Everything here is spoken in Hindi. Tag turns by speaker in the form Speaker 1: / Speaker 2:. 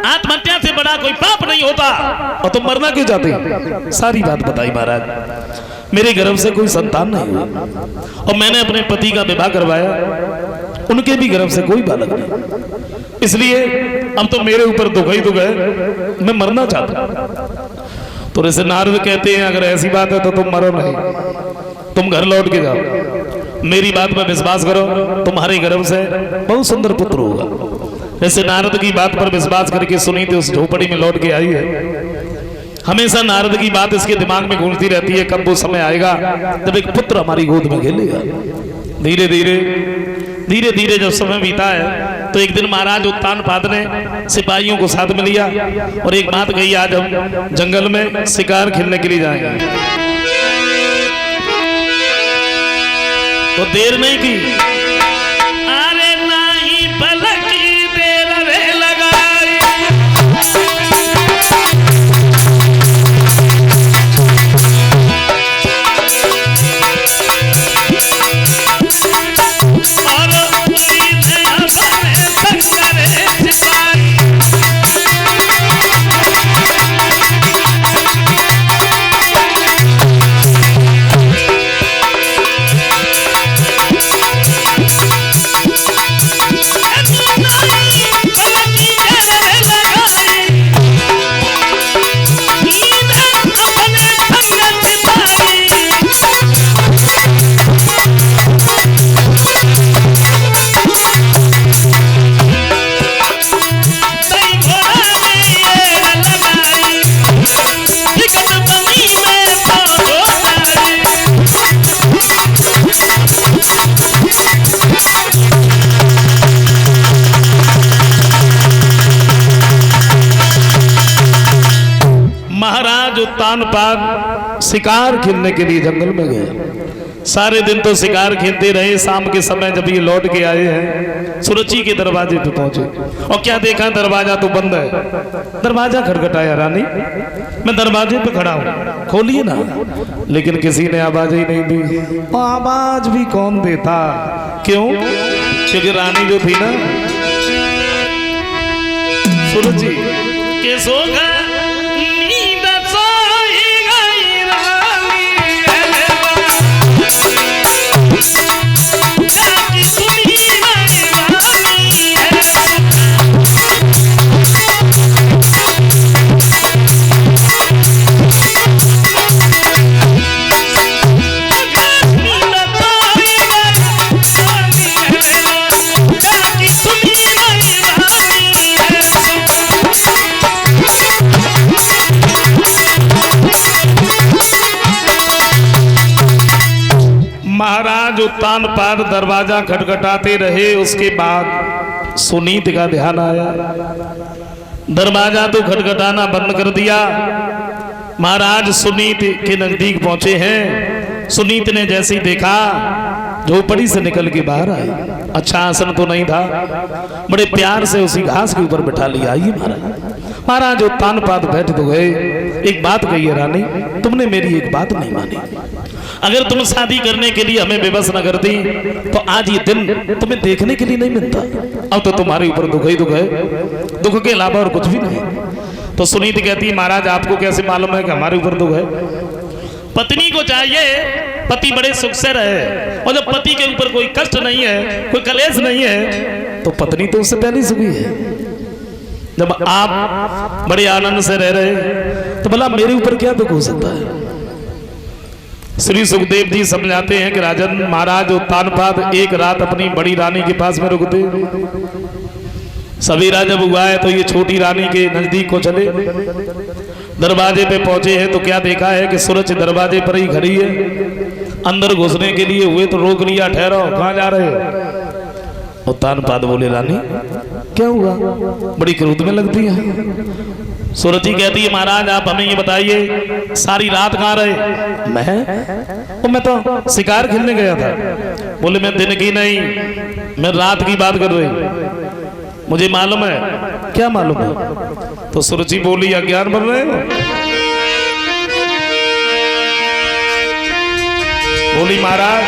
Speaker 1: आत्महत्या से बड़ा कोई पाप नहीं होता। और तुम मरना क्यों चाहते? सारी बात बताई महाराज। मेरे गर्भ से कोई संतान नहीं हुआ और मैंने अपने पति का विवाह करवाया, उनके भी गर्भ से कोई बालक नहीं, इसलिए अब तो मेरे ऊपर दुख ही दुख है, मैं मरना चाहता। तो जैसे नारद कहते हैं अगर ऐसी बात है तो तुम मरो नहीं, तुम घर लौट के जाओ, मेरी बात पर विश्वास करो, तुम्हारे गर्भ से बहुत सुंदर पुत्र होगा। जैसे नारद की बात पर विश्वास करके सुनीति उस झोपड़ी में लौट के आई है। हमेशा नारद की बात इसके दिमाग में गूंजती रहती है, कब वो समय आएगा जब एक पुत्र हमारी गोद में खेलेगा। धीरे धीरे जब समय बीता है तो एक दिन महाराज उत्तानपाद ने सिपाहियों को साथ में लिया और एक बात कही, आज हम जंगल में शिकार खेलने के लिए जाएंगे। तो देर नहीं की, अरे नहीं पलक की देर रे लगाई, और सीधे अपने संगरे सिपाही। महाराज उत्तानपाद शिकार खेलने के लिए जंगल में गए। सारे दिन तो शिकार खेलते रहे। शाम के समय जब ये लौट के आए हैं, सुरुचि के दरवाजे पे पहुंचे और क्या देखा, दरवाजा तो बंद है। दरवाजा खटखटाया, रानी मैं दरवाजे पे खड़ा हूँ, खोलिए ना। लेकिन किसी ने आवाज ही नहीं दी। आवाज भी कौन देता? क्यों? क्योंकि रानी जो थी ना, सुरुचि के सो गए, महाराज उत्तानपाद दरवाजा खटखटाते रहे। उसके बाद सुनीति का ध्यान आया, दरवाजा तो खटखटाना बंद कर दिया। महाराज सुनीति के नजदीक पहुंचे हैं। सुनीति ने जैसे ही देखा, झोपड़ी से निकल के बाहर आई। अच्छा आसन तो नहीं था, बड़े प्यार से उसी घास के ऊपर बैठा लिया। आइए महाराज। महाराज उत्तानपाद बैठ तो गए। एक बात कही है, रानी तुमने मेरी एक बात नहीं मानी। अगर तुम शादी करने के लिए हमें विवश न करती तो आज ये दिन तुम्हें देखने के लिए नहीं मिलता। अब तो तुम्हारे ऊपर दुख ही दुख है, दुख के अलावा और कुछ भी नहीं। तो सुनीति कहती है, महाराज आपको कैसे मालूम है कि हमारे ऊपर दुख है? पत्नी को चाहिए पति बड़े सुख से रहे, और जब पति के ऊपर कोई कष्ट नहीं है, कोई कलेश नहीं है, तो पत्नी तो उससे पहले सुखी है। जब आप बड़े आनंद से रह रहे तो भला मेरे ऊपर क्या दुख हो सकता है? श्री सुखदेव जी समझाते हैं कि राजन, महाराज उत्तानपाद एक रात अपनी बड़ी रानी के पास में रुकते। सवेरा जब हुआ है तो ये छोटी रानी के नजदीक को चले। दरवाजे पे पहुंचे हैं तो क्या देखा है कि सूरज दरवाजे पर ही खड़ी है। अंदर घुसने के लिए हुए तो रोक लिया, ठहरो, कहाँ जा रहे हो? उत्तानपाद बोले, रानी क्या हुआ, बड़ी क्रोध में लगती है। सूरज कहती है, महाराज आप हमें ये बताइए सारी रात कहाँ रहे? मैं तो शिकार खेलने गया था। बोले, मैं दिन की नहीं, मैं रात की बात कर रही। मुझे मालूम है। क्या मालूम है? तो सुरुचि बोली, अज्ञान बन रहे हो? बोली, महाराज